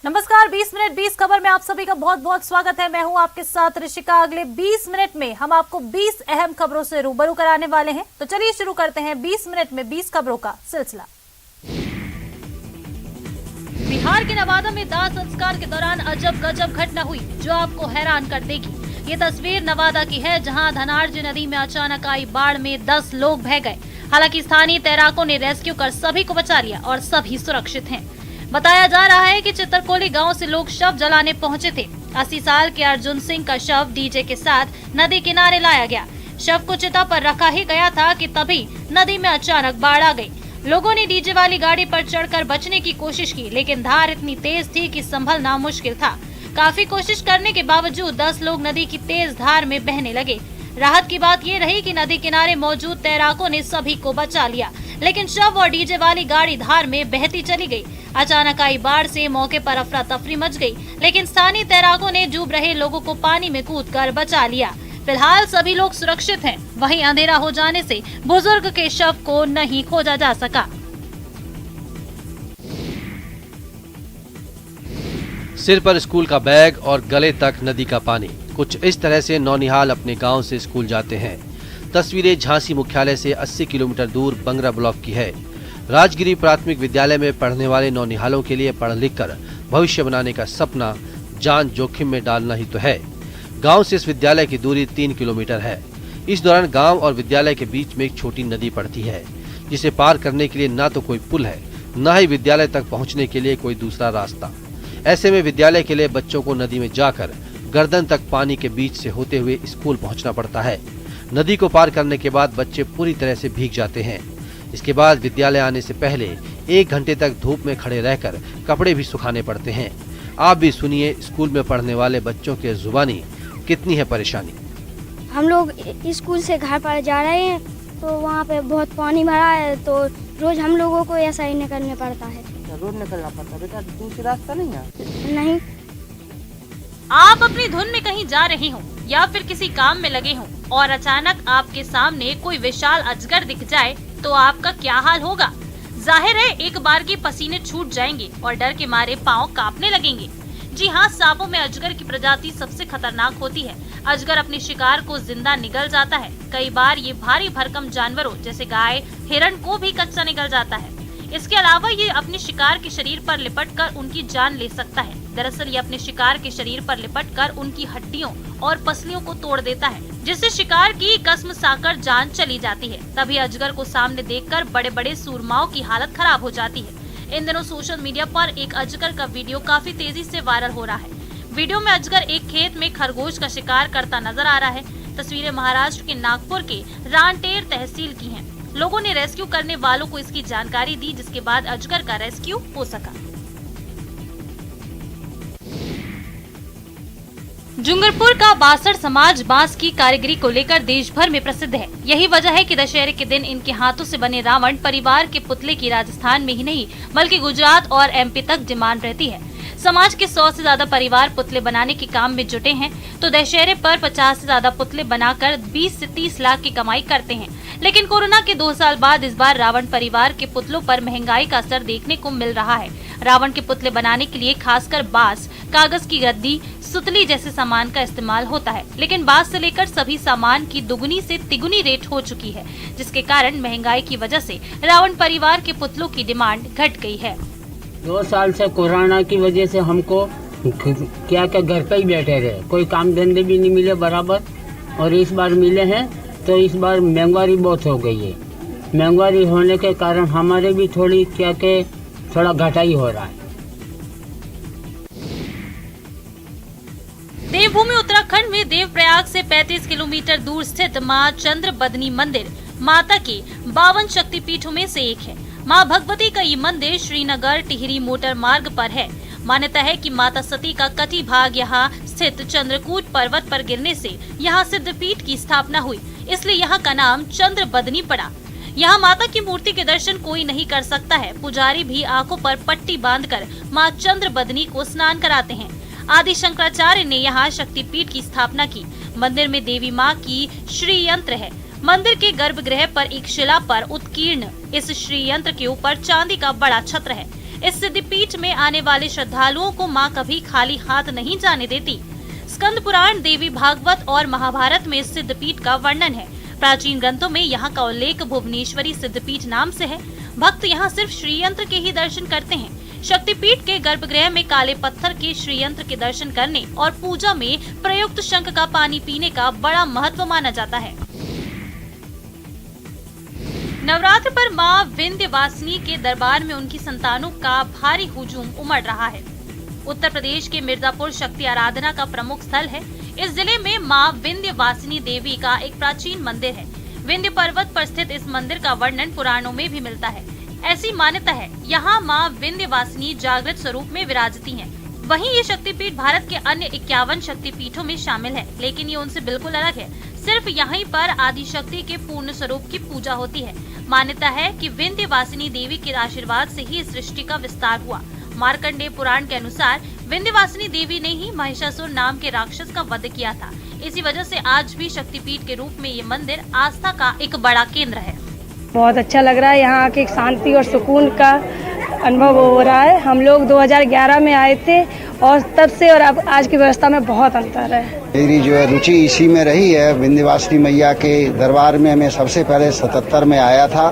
नमस्कार, 20 मिनट 20 खबर में आप सभी का बहुत बहुत स्वागत है। मैं हूं आपके साथ ऋषिका। अगले 20 मिनट में हम आपको 20 अहम खबरों से रूबरू कराने वाले हैं। तो चलिए शुरू करते हैं 20 मिनट में 20 खबरों का सिलसिला। बिहार के नवादा में दाह संस्कार के दौरान अजब गजब घटना हुई जो आपको हैरान कर देगी। ये तस्वीर नवादा की है, जहां धनार्जी नदी में अचानक आई बाढ़ में 10 लोग बह गए। हालांकि स्थानीय तैराकों ने रेस्क्यू कर सभी को बचा लिया और सभी सुरक्षित हैं। बताया जा रहा है कि चित्रकोली गांव से लोग शव जलाने पहुंचे थे। 80 साल के अर्जुन सिंह का शव डीजे के साथ नदी किनारे लाया गया। शव को चिता पर रखा ही गया था कि तभी नदी में अचानक बाढ़ आ गई। लोगों ने डीजे वाली गाड़ी पर चढ़कर बचने की कोशिश की, लेकिन धार इतनी तेज थी कि संभलना मुश्किल था। काफी कोशिश करने के बावजूद 10 लोग नदी की तेज धार में बहने लगे। राहत की बात ये रही कि नदी किनारे मौजूद तैराकों ने सभी को बचा लिया, लेकिन शव और डीजे वाली गाड़ी धार में बहती चली गई। अचानक आई बाढ़ से मौके पर अफरा तफरी मच गई, लेकिन स्थानीय तैराकों ने डूब रहे लोगों को पानी में कूदकर बचा लिया। फिलहाल सभी लोग सुरक्षित हैं। वहीं अंधेरा हो जाने से बुजुर्ग के शव को नहीं खोजा जा सका। सिर पर स्कूल का बैग और गले तक नदी का पानी। कुछ इस तरह से नौनिहाल अपने गांव से स्कूल जाते हैं। तस्वीरें झांसी मुख्यालय से 80 किलोमीटर दूर बंगरा ब्लॉक की है। राजगिरी प्राथमिक विद्यालय में पढ़ने वाले नौनिहालों के लिए पढ़ लिख कर भविष्य बनाने का सपना जान जोखिम में डालना ही तो है। गांव से इस विद्यालय की दूरी 3 किलोमीटर है। इस दौरान गांव और विद्यालय के बीच में एक छोटी नदी पड़ती है, जिसे पार करने के लिए ना तो कोई पुल है, न ही विद्यालय तक पहुंचने के लिए कोई दूसरा रास्ता। ऐसे में विद्यालय के लिए बच्चों को नदी में जाकर गर्दन तक पानी के बीच से होते हुए स्कूल पहुंचना पड़ता है। नदी को पार करने के बाद बच्चे पूरी तरह से भीग जाते हैं। इसके बाद विद्यालय आने से पहले 1 घंटे तक धूप में खड़े रहकर कपड़े भी सुखाने पड़ते हैं। आप भी सुनिए स्कूल में पढ़ने वाले बच्चों के जुबानी कितनी है परेशानी। हम लोग स्कूल से घर पर जा रहे हैं तो वहाँ पे बहुत पानी भरा है, तो रोज हम लोगों को ऐसा ही निकलने पड़ता है। रोड निकलना पड़ता है बेटा, दूसरी रास्ता नहीं है। नहीं। आप अपनी धुन में कहीं जा रहे हो या फिर किसी काम में लगे हो और अचानक आपके सामने कोई विशाल अजगर दिख जाए तो आपका क्या हाल होगा। जाहिर है एक बार की पसीने छूट जाएंगे और डर के मारे पांव कांपने लगेंगे। जी हाँ, सांपों में अजगर की प्रजाति सबसे खतरनाक होती है। अजगर अपने शिकार को जिंदा निगल जाता है। कई बार ये भारी भरकम जानवरों जैसे गाय, हिरण को भी कच्चा निगल जाता है। इसके अलावा ये अपने शिकार के शरीर पर लिपटकर उनकी जान ले सकता है। दरअसल ये अपने शिकार के शरीर पर लिपटकर उनकी हड्डियों और पसलियों को तोड़ देता है, जिससे शिकार की कसम साकर जान चली जाती है। तभी अजगर को सामने देखकर बड़े बड़े सूरमाओं की हालत खराब हो जाती है। इन दिनों सोशल मीडिया पर एक अजगर का वीडियो काफी तेजी से वायरल हो रहा है। वीडियो में अजगर एक खेत में खरगोश का शिकार करता नजर आ रहा है। तस्वीरें महाराष्ट्र के नागपुर के रानटेर तहसील की हैं। लोगों ने रेस्क्यू करने वालों को इसकी जानकारी दी, जिसके बाद अजगर का रेस्क्यू हो सका। डूंगरपुर का बासड़ समाज बांस की कारीगरी को लेकर देश भर में प्रसिद्ध है। यही वजह है कि दशहरे के दिन इनके हाथों से बने रावण परिवार के पुतले की राजस्थान में ही नहीं बल्कि गुजरात और एमपी तक डिमांड रहती है। समाज के 100 से ज्यादा परिवार पुतले बनाने के काम में जुटे हैं, तो दशहरे पर 50 से ज्यादा पुतले बनाकर 20 से 30 लाख की कमाई करते हैं। लेकिन कोरोना के 2 साल बाद इस बार रावण परिवार के पुतलों पर महंगाई का असर देखने को मिल रहा है। रावण के पुतले बनाने के लिए खासकर बांस, कागज की गद्दी, सुतली जैसे सामान का इस्तेमाल होता है, लेकिन बांस से लेकर सभी सामान की दुगुनी से तिगुनी रेट हो चुकी है, जिसके कारण महंगाई की वजह से रावण परिवार के पुतलों की डिमांड घट गई है। 2 साल से कोरोना की वजह से हमको क्या घर पे ही बैठे रहे, कोई काम धंधे भी नहीं मिले बराबर, और इस बार मिले हैं तो इस बार महंगाई बहुत हो गई है। महंगाई होने के कारण हमारे भी थोड़ा घटाई हो रहा है। देवभूमि उत्तराखंड में देवप्रयाग से 35 किलोमीटर दूर स्थित मां चंद्रबदनी मंदिर माता के 52 शक्तिपीठों में से एक है। मां भगवती का ये मंदिर श्रीनगर टिहरी मोटर मार्ग पर है। मान्यता है कि माता सती का कटी भाग यहाँ स्थित चंद्रकूट पर्वत पर गिरने से यहाँ सिद्धपीठ की स्थापना हुई, इसलिए यहाँ का नाम चंद्रबदनी पड़ा। यहाँ माता की मूर्ति के दर्शन कोई नहीं कर सकता है। पुजारी भी आंखों पर पट्टी बांधकर मां चंद्रबदनी को स्नान कराते हैं। आदि शंकराचार्य ने यहाँ शक्तिपीठ की स्थापना की। मंदिर में देवी माँ की श्री यंत्र है। मंदिर के गर्भगृह पर एक शिला पर उत्कीर्ण इस श्री यंत्र के ऊपर चांदी का बड़ा छत्र है। इस सिद्धपीठ में आने वाले श्रद्धालुओं को मां कभी खाली हाथ नहीं जाने देती। स्कंद पुराण, देवी भागवत और महाभारत में इस सिद्धपीठ का वर्णन है। प्राचीन ग्रंथों में यहाँ का उल्लेख भुवनेश्वरी सिद्धपीठ नाम से है। भक्त यहाँ सिर्फ श्रीयंत्र के ही दर्शन करते हैं। शक्तिपीठ के गर्भगृह में काले पत्थर के श्रीयंत्र के दर्शन करने और पूजा में प्रयुक्त शंख का पानी पीने का बड़ा महत्व माना जाता है। नवरात्र पर मां विंध्यवासिनी के दरबार में उनकी संतानों का भारी हुजूम उमड़ रहा है। उत्तर प्रदेश के मिर्जापुर शक्ति आराधना का प्रमुख स्थल है। इस जिले में मां विंध्यवासिनी देवी का एक प्राचीन मंदिर है। विंध्य पर्वत पर स्थित इस मंदिर का वर्णन पुराणों में भी मिलता है। ऐसी मान्यता है यहाँ मां विंध्यवासिनी जागृत स्वरूप में विराजती हैं। वहीं ये शक्तिपीठ भारत के अन्य 51 शक्तिपीठों में शामिल है, लेकिन ये उनसे बिल्कुल अलग है। सिर्फ यहीं पर आदिशक्ति के पूर्ण स्वरूप की पूजा होती है। मान्यता है कि विंध्यवासिनी देवी के आशीर्वाद से ही सृष्टि का विस्तार हुआ। मार्कंडेय पुराण के अनुसार विंध्यवासिनी देवी ने ही महिषासुर नाम के राक्षस का वध किया था। इसी वजह से आज भी शक्तिपीठ के रूप में ये मंदिर आस्था का एक बड़ा केंद्र है। बहुत अच्छा लग रहा है, यहाँ आके शांति और सुकून का अनुभव हो रहा है। हम लोग 2011 में आए थे और तब से और अब आज की व्यवस्था में बहुत अंतर है। मेरी जो है रुचि इसी में रही है। विंध्यवासिनी मैया के दरबार में मैं सबसे पहले 77 में आया था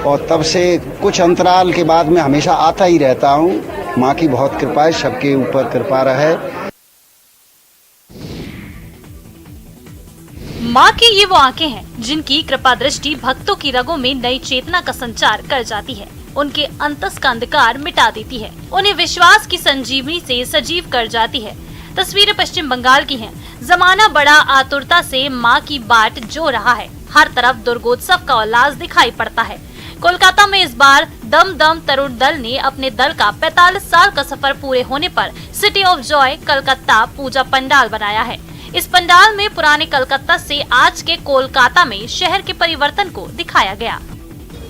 और तब से कुछ अंतराल के बाद मैं हमेशा आता ही रहता हूँ। माँ की बहुत कृपा है, सबके ऊपर कृपा रहे। माँ की ये वो आंखें हैं जिनकी कृपा दृष्टि भक्तों की रगों में नई चेतना का संचार कर जाती है, उनके अंतस का अंधकार मिटा देती है, उन्हें विश्वास की संजीवनी से सजीव कर जाती है। तस्वीरें पश्चिम बंगाल की हैं। जमाना बड़ा आतुरता से माँ की बाट जो रहा है। हर तरफ दुर्गोत्सव का उल्लास दिखाई पड़ता है। कोलकाता में इस बार दम दम तरुण दल ने अपने दल का 45 साल का सफर पूरे होने पर सिटी ऑफ जॉय कलकत्ता पूजा पंडाल बनाया है। इस पंडाल में पुराने कलकत्ता से आज के कोलकाता में शहर के परिवर्तन को दिखाया गया।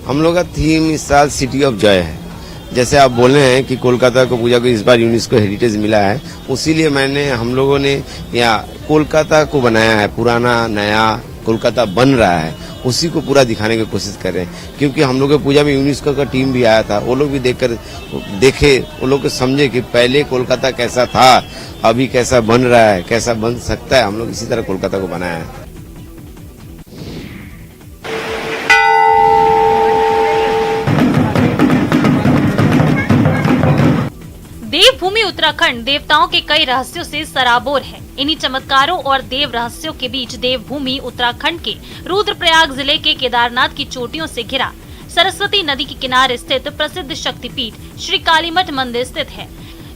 हम लोग का थीम इस साल सिटी ऑफ जॉय है। जैसे आप बोल रहे हैं कि कोलकाता को पूजा को इस बार यूनेस्को हेरिटेज मिला है, उसीलिए हम लोगों ने यहाँ कोलकाता को बनाया है। पुराना नया कोलकाता बन रहा है, उसी को पूरा दिखाने की कोशिश कर रहे हैं। क्योंकि हम लोग के पूजा में यूनेस्को का टीम भी आया था, वो लोग भी देखे, वो लोग समझे कि पहले कोलकाता कैसा था, अभी कैसा बन रहा है, कैसा बन सकता है। हम लोग इसी तरह कोलकाता को बनाया है। देवभूमि उत्तराखंड देवताओं के कई रहस्यों से सराबोर है। इन्हीं चमत्कारों और देव रहस्यों के बीच देवभूमि उत्तराखंड के रुद्रप्रयाग जिले के केदारनाथ की चोटियों से घिरा सरस्वती नदी के किनारे स्थित प्रसिद्ध शक्तिपीठ श्री कालीमठ मंदिर स्थित है।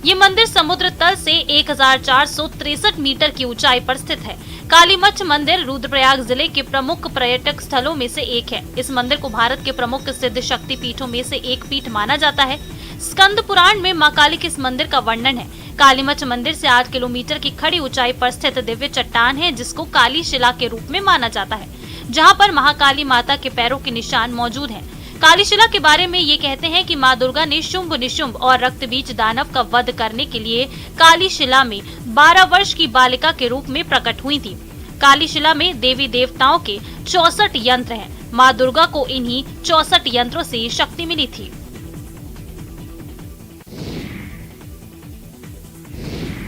ये मंदिर समुद्र तल से 1463 मीटर की ऊंचाई पर स्थित है। कालीमठ मंदिर रुद्रप्रयाग जिले के प्रमुख पर्यटक स्थलों में से एक है। इस मंदिर को भारत के प्रमुख सिद्ध शक्ति पीठों में से एक पीठ माना जाता है। स्कंद पुराण में मां काली के इस मंदिर का वर्णन है। कालीमठ मंदिर से 8 किलोमीटर की खड़ी ऊंचाई पर स्थित दिव्य चट्टान है, जिसको काली शिला के रूप में माना जाता है, जहां पर महाकाली माता के पैरों के निशान मौजूद हैं। काली शिला के बारे में ये कहते हैं कि मां दुर्गा ने शुंभ निशुंभ और रक्तबीज दानव का वध करने के लिए काली शिला में 12 वर्ष की बालिका के रूप में प्रकट हुई थी। काली शिला में देवी देवताओं के 64 यंत्र हैं। मां दुर्गा को इन्हीं 64 यंत्रों से शक्ति मिली थी।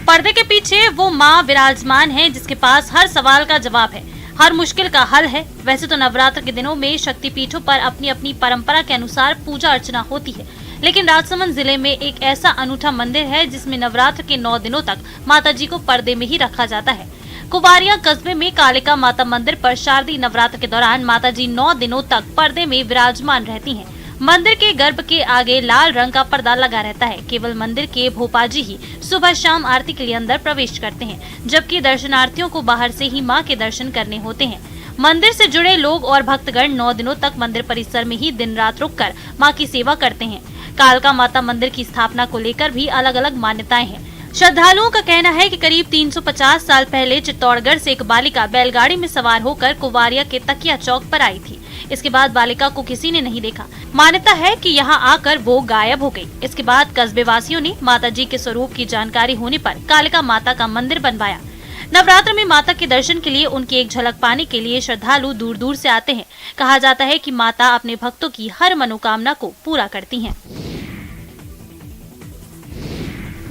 पर्दे के पीछे वो मां विराजमान है जिसके पास हर सवाल का जवाब है, हर मुश्किल का हल है। वैसे तो नवरात्र के दिनों में शक्तिपीठों पर अपनी अपनी परंपरा के अनुसार पूजा अर्चना होती है, लेकिन राजसमंद जिले में एक ऐसा अनूठा मंदिर है जिसमें नवरात्र के 9 दिनों तक माता जी को पर्दे में ही रखा जाता है। कुवारिया कस्बे में कालिका माता मंदिर पर शारदीय नवरात्र के दौरान माता जी 9 दिनों तक पर्दे में विराजमान रहती हैं। मंदिर के गर्भ के आगे लाल रंग का पर्दा लगा रहता है। केवल मंदिर के भोपाजी ही सुबह शाम आरती के लिए अंदर प्रवेश करते हैं, जबकि दर्शनार्थियों को बाहर से ही मां के दर्शन करने होते हैं। मंदिर से जुड़े लोग और भक्तगण 9 दिनों तक मंदिर परिसर में ही दिन रात रुककर मां की सेवा करते हैं। कालका माता मंदिर की स्थापना को लेकर भी अलग अलग मान्यताएं हैं। श्रद्धालुओं का कहना है कि करीब 350 साल पहले चित्तौड़गढ़ से एक बालिका बैलगाड़ी में सवार होकर कुवारिया के तकिया चौक पर आई थी। इसके बाद बालिका को किसी ने नहीं देखा। मान्यता है कि यहाँ आकर वो गायब हो गई। इसके बाद कस्बे वासियों ने माता जी के स्वरूप की जानकारी होने पर कालिका माता का मंदिर बनवाया। नवरात्र में माता के दर्शन के लिए उनकी एक झलक पाने के लिए श्रद्धालु दूर दूर से आते हैं। कहा जाता है कि माता अपने भक्तों की हर मनोकामना को पूरा करती हैं।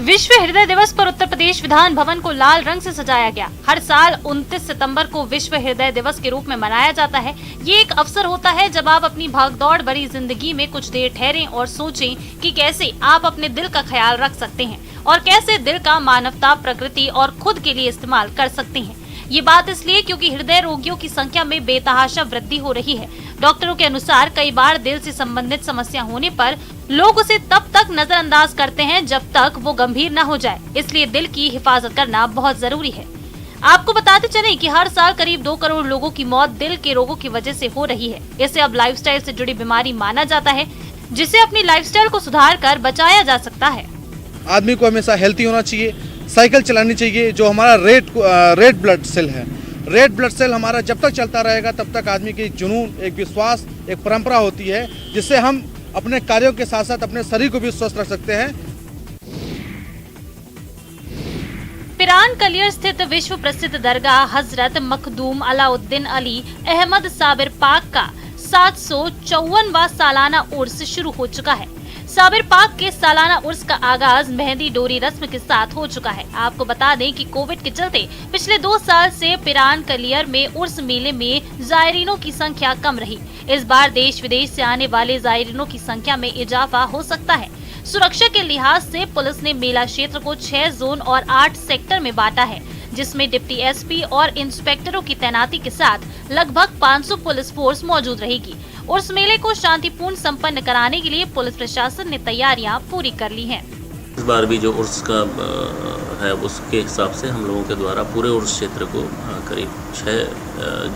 विश्व हृदय दिवस पर उत्तर प्रदेश विधान भवन को लाल रंग से सजाया गया। हर साल 29 सितंबर को विश्व हृदय दिवस के रूप में मनाया जाता है। ये एक अवसर होता है जब आप अपनी भागदौड़ भरी जिंदगी में कुछ देर ठहरें और सोचें कि कैसे आप अपने दिल का ख्याल रख सकते हैं और कैसे दिल का मानवता, प्रकृति और खुद के लिए इस्तेमाल कर सकते हैं। ये बात इसलिए क्योंकि हृदय रोगियों की संख्या में बेतहाशा वृद्धि हो रही है। डॉक्टरों के अनुसार कई बार दिल से संबंधित समस्या होने पर लोग उसे तब तक नजरअंदाज करते हैं जब तक वो गंभीर न हो जाए। इसलिए दिल की हिफाजत करना बहुत जरूरी है। आपको बताते चलें कि हर साल करीब 2 करोड़ लोगों की मौत दिल के रोगों की वजह से हो रही है। इसे अब लाइफस्टाइल से जुड़ी बीमारी माना जाता है, जिसे अपनी लाइफस्टाइल को सुधार कर बचाया जा सकता है। आदमी को हमेशा हेल्थी होना चाहिए, साइकिल चलानी चाहिए। जो हमारा रेड ब्लड सेल है, रेड ब्लड सेल हमारा जब तक चलता रहेगा तब तक आदमी की जुनून, एक विश्वास, एक परंपरा होती है, जिससे हम अपने कार्यों के साथ साथ अपने शरीर को भी स्वस्थ रख सकते हैं। पिरान कलियर स्थित विश्व प्रसिद्ध दरगाह हजरत मखदूम अलाउद्दीन अली अहमद साबिर पाक का 754वां सालाना उर्स शुरू हो चुका है। साबिर पाक के सालाना उर्स का आगाज मेहंदी डोरी रस्म के साथ हो चुका है। आपको बता दें कि कोविड के चलते पिछले 2 साल से पिरान कलियर में उर्स मेले में जायरीनों की संख्या कम रही। इस बार देश विदेश से आने वाले जायरीनों की संख्या में इजाफा हो सकता है। सुरक्षा के लिहाज से पुलिस ने मेला क्षेत्र को 6 जोन और 8 सेक्टर में बांटा है, जिसमें डिप्टी एसपी और इंस्पेक्टरों की तैनाती के साथ लगभग 500 पुलिस फोर्स मौजूद रहेगी। उर्स मेले को शांतिपूर्ण संपन्न कराने के लिए पुलिस प्रशासन ने तैयारियां पूरी कर ली हैं। इस बार भी जो उर्स का है उसके हिसाब से हम लोगों के द्वारा पूरे उर्स क्षेत्र को करीब 6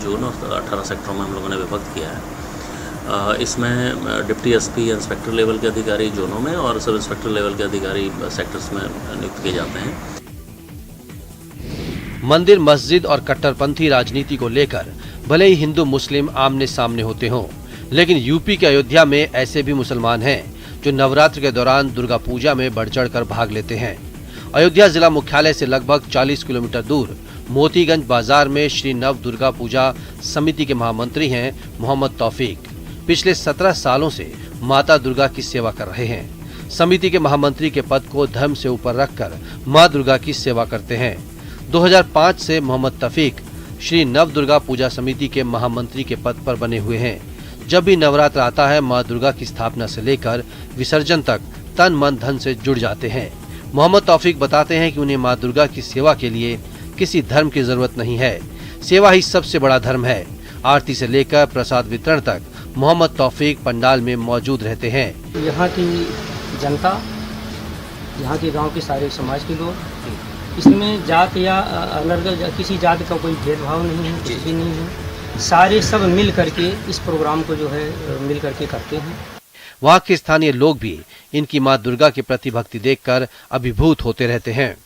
जोन और 18 सेक्टरों में हम लोगों ने विभक्त किया है। इसमें डिप्टी एसपी, इंस्पेक्टर लेवल के अधिकारी जोनों में और सब इंस्पेक्टर लेवल के अधिकारी सेक्टर्स में नियुक्त किए जाते हैं। मंदिर, मस्जिद और कट्टरपंथी राजनीति को लेकर भले ही हिंदू मुस्लिम आमने सामने होते हों, लेकिन यूपी के अयोध्या में ऐसे भी मुसलमान हैं जो नवरात्र के दौरान दुर्गा पूजा में बढ़ चढ़कर भाग लेते हैं। अयोध्या जिला मुख्यालय से लगभग 40 किलोमीटर दूर मोतीगंज बाजार में श्री नव दुर्गा पूजा समिति के महामंत्री हैं मोहम्मद तौफीक। पिछले 17 सालों से माता दुर्गा की सेवा कर रहे हैं। समिति के महामंत्री के पद को धर्म से ऊपर रखकर मां दुर्गा की सेवा करते हैं। 2005 से मोहम्मद तौफीक श्री नव दुर्गा पूजा समिति के महामंत्री के पद पर बने हुए हैं। जब भी नवरात्र आता है, मां दुर्गा की स्थापना से लेकर विसर्जन तक तन मन धन से जुड़ जाते हैं। मोहम्मद तौफीक बताते हैं कि उन्हें मां दुर्गा की सेवा के लिए किसी धर्म की जरूरत नहीं है। सेवा ही सबसे बड़ा धर्म है। आरती से लेकर प्रसाद वितरण तक मोहम्मद तौफीक पंडाल में मौजूद रहते हैं। यहाँ की जनता, यहाँ के गांव के सारे समाज के लोग, इसमें जात या अलग किसी जात का कोई भेदभाव नहीं है, कुछ भी नहीं है। सारे सब मिल करके इस प्रोग्राम को जो है मिल करके करते हैं। वहाँ के स्थानीय लोग भी इनकी मां दुर्गा के प्रति भक्ति देखकर अभिभूत होते रहते हैं।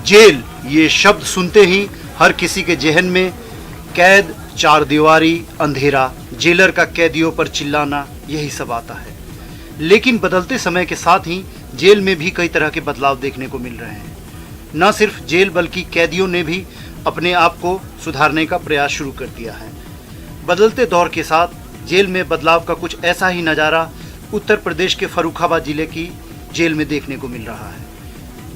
जेल, ये शब्द सुनते ही हर किसी के जहन में कैद, 4 दीवारी, अंधेरा, जेलर का कैदियों पर चिल्लाना, यही सब आता है। लेकिन बदलते समय के साथ ही जेल में भी कई तरह के बदलाव देखने को मिल रहे हैं। न सिर्फ जेल बल्कि कैदियों ने भी अपने आप को सुधारने का प्रयास शुरू कर दिया है। बदलते दौर के साथ जेल में बदलाव का कुछ ऐसा ही नज़ारा उत्तर प्रदेश के फर्रुखाबाद जिले की जेल में देखने को मिल रहा है।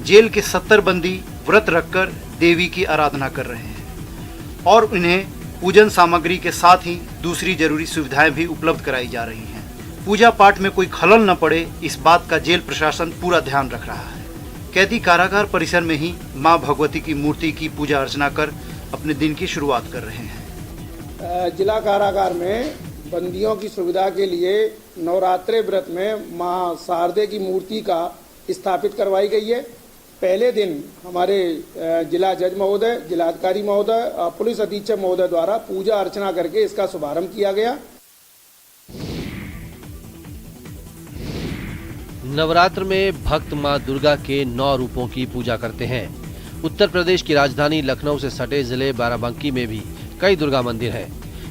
जेल के 70 बंदी व्रत रखकर देवी की आराधना कर रहे हैं और उन्हें पूजन सामग्री के साथ ही दूसरी जरूरी सुविधाएं भी उपलब्ध कराई जा रही हैं। पूजा पाठ में कोई खलल न पड़े, इस बात का जेल प्रशासन पूरा ध्यान रख रहा है। कैदी कारागार परिसर में ही मां भगवती की मूर्ति की पूजा अर्चना कर अपने दिन की शुरुआत कर रहे हैं। जिला कारागार में बंदियों की सुविधा के लिए नवरात्रे व्रत में मां शारदे की मूर्ति का स्थापित करवाई गई है। पहले दिन हमारे जिला जज महोदय, जिलाधिकारी महोदय, पुलिस अधीक्षक महोदय द्वारा पूजा अर्चना करके इसका शुभारंभ किया गया। नवरात्र में भक्त मां दुर्गा के 9 रूपों की पूजा करते हैं। उत्तर प्रदेश की राजधानी लखनऊ से सटे जिले बाराबंकी में भी कई दुर्गा मंदिर हैं।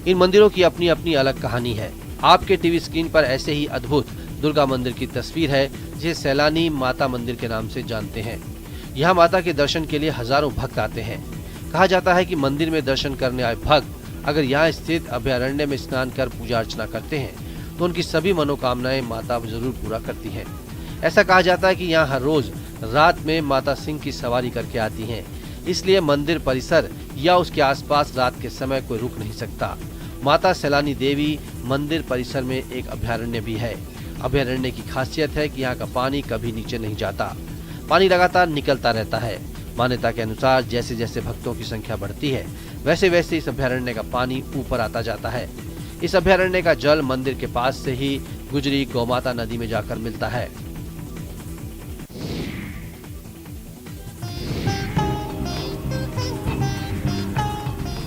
इन मंदिरों की अपनी अपनी अलग कहानी है। आपके टीवी स्क्रीन पर ऐसे ही अद्भुत दुर्गा मंदिर की तस्वीर है, जिसे सैलानी माता मंदिर के नाम से जानते हैं। यहाँ माता के दर्शन के लिए हजारों भक्त आते हैं। कहा जाता है कि मंदिर में दर्शन करने आए भक्त अगर यहाँ स्थित अभयारण्य में स्नान कर पूजा अर्चना करते हैं तो उनकी सभी मनोकामनाएं माता जरूर पूरा करती हैं। ऐसा कहा जाता है कि यहाँ हर रोज रात में माता सिंह की सवारी करके आती हैं, इसलिए मंदिर परिसर या उसके आसपास रात के समय कोई रुक नहीं सकता। माता सैलानी देवी मंदिर परिसर में एक अभयारण्य भी है। अभयारण्य की खासियत है कि यहाँ का पानी कभी नीचे नहीं जाता, पानी लगातार निकलता रहता है। मान्यता के अनुसार जैसे जैसे भक्तों की संख्या बढ़ती है वैसे वैसे इस अभयारण्य का पानी ऊपर आता जाता है। इस अभयारण्य का जल मंदिर के पास से ही गुजरी गौमाता नदी में जाकर मिलता है।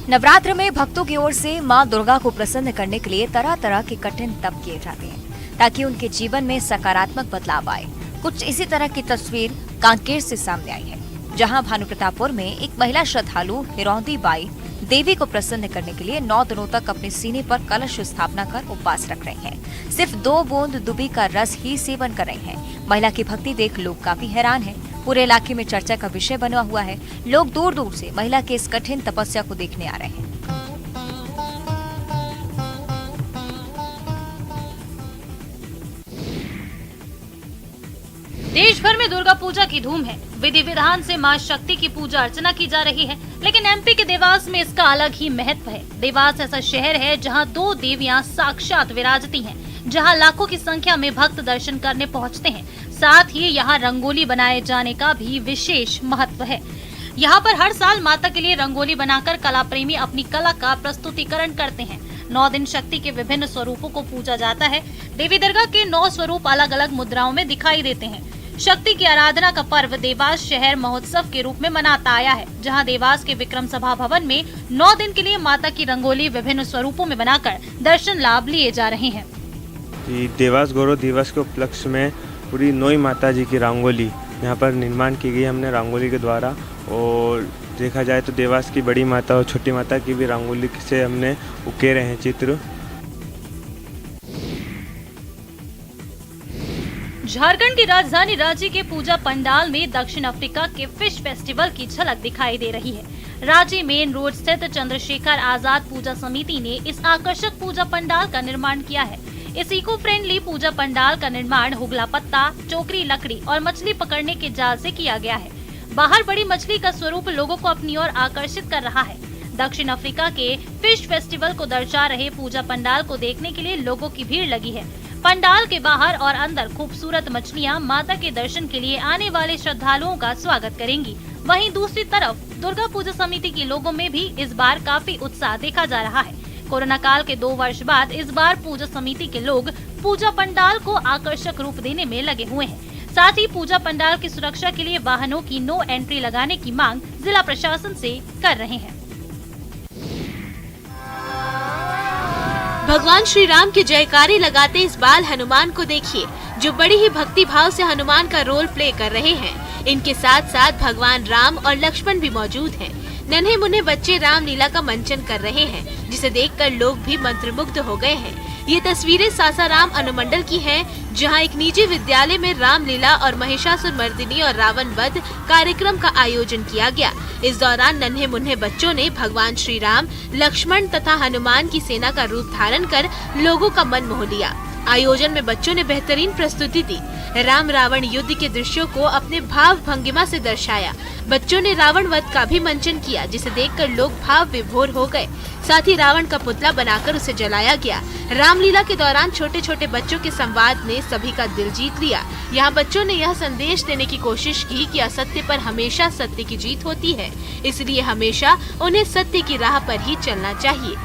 नवरात्र में भक्तों की ओर से मां दुर्गा को प्रसन्न करने के लिए तरह तरह के कठिन तप किए जाते हैं ताकि उनके जीवन में सकारात्मक बदलाव आए। कुछ इसी तरह की तस्वीर कांकेर से सामने आई है, जहां भानुप्रतापपुर में एक महिला श्रद्धालु हिरौंदी बाई देवी को प्रसन्न करने के लिए 9 दिनों तक अपने सीने पर कलश स्थापना कर उपवास रख रही हैं। सिर्फ 2 बूंद दुबी का रस ही सेवन कर रही हैं। महिला की भक्ति देख लोग काफी हैरान हैं। पूरे इलाके में चर्चा का विषय बना हुआ है। लोग दूर दूर से महिला के इस कठिन तपस्या को देखने आ रहे हैं। देश भर में दुर्गा पूजा की धूम है। विधि विधान से मां शक्ति की पूजा अर्चना की जा रही है, लेकिन एमपी के देवास में इसका अलग ही महत्व है। देवास ऐसा शहर है जहां 2 देवियां साक्षात विराजती हैं, जहां लाखों की संख्या में भक्त दर्शन करने पहुंचते हैं। साथ ही यहां रंगोली बनाए जाने का भी विशेष महत्व है। यहां पर हर साल माता के लिए रंगोली बनाकर कला प्रेमी अपनी कला का प्रस्तुतिकरण करते हैं। 9 दिन शक्ति के विभिन्न स्वरूपों को पूजा जाता है। देवी दुर्गा के 9 स्वरूप अलग अलग मुद्राओं में दिखाई देते हैं। शक्ति की आराधना का पर्व देवास शहर महोत्सव के रूप में मनाता आया है, जहां देवास के विक्रम सभा भवन में 9 दिन के लिए माता की रंगोली विभिन्न स्वरूपों में बनाकर दर्शन लाभ लिए जा रहे हैं। देवास गौरव दिवस के उपलक्ष्य में पूरी 9 माता जी की रंगोली यहाँ पर निर्माण की गई हमने रंगोली के द्वारा। और देखा जाए तो देवास की बड़ी माता और छोटी माता की भी रंगोली से हमने उकेरे हैं चित्र। झारखंड की राजधानी रांची के पूजा पंडाल में दक्षिण अफ्रीका के फिश फेस्टिवल की झलक दिखाई दे रही है। रांची मेन रोड स्थित चंद्रशेखर आजाद पूजा समिति ने इस आकर्षक पूजा पंडाल का निर्माण किया है। इस इको फ्रेंडली पूजा पंडाल का निर्माण हुगला पत्ता, चोकरी लकड़ी और मछली पकड़ने के जाल से किया गया है। बाहर बड़ी मछली का स्वरूप लोगों को अपनी ओर आकर्षित कर रहा है। दक्षिण अफ्रीका के फिश फेस्टिवल को दर्शा रहे पूजा पंडाल को देखने के लिए लोगों की भीड़ लगी है। पंडाल के बाहर और अंदर खूबसूरत मछलियां माता के दर्शन के लिए आने वाले श्रद्धालुओं का स्वागत करेंगी। वहीं दूसरी तरफ दुर्गा पूजा समिति के लोगों में भी इस बार काफी उत्साह देखा जा रहा है। कोरोना काल के 2 वर्ष बाद इस बार पूजा समिति के लोग पूजा पंडाल को आकर्षक रूप देने में लगे हुए हैं। साथ ही पूजा पंडाल की सुरक्षा के लिए वाहनों की नो एंट्री लगाने की मांग जिला प्रशासन से कर रहे हैं। भगवान श्री राम के जयकारे लगाते इस बाल हनुमान को देखिए, जो बड़ी ही भक्ति भाव से हनुमान का रोल प्ले कर रहे हैं। इनके साथ साथ भगवान राम और लक्ष्मण भी मौजूद हैं। नन्हे मुन्ने बच्चे रामलीला का मंचन कर रहे हैं, जिसे देखकर लोग भी मंत्रमुग्ध हो गए हैं। ये तस्वीरें सासाराम अनुमंडल की हैं, जहां एक निजी विद्यालय में रामलीला और महिषासुर मर्दिनी और रावण वध कार्यक्रम का आयोजन किया गया। इस दौरान नन्हे मुन्ने बच्चों ने भगवान श्री राम, लक्ष्मण तथा हनुमान की सेना का रूप धारण कर लोगों का मन मोह लिया। आयोजन में बच्चों ने बेहतरीन प्रस्तुति दी। राम रावण युद्ध के दृश्यों को अपने भाव भंगिमा से दर्शाया। बच्चों ने रावण वध का भी मंचन किया, जिसे देखकर लोग भाव विभोर हो गए। साथ ही रावण का पुतला बनाकर उसे जलाया गया। रामलीला के दौरान छोटे छोटे बच्चों के संवाद ने सभी का दिल जीत लिया। यहाँ बच्चों ने यह संदेश देने की कोशिश की कि असत्य पर हमेशा सत्य की जीत होती है, इसलिए हमेशा उन्हें सत्य की राह पर ही चलना चाहिए।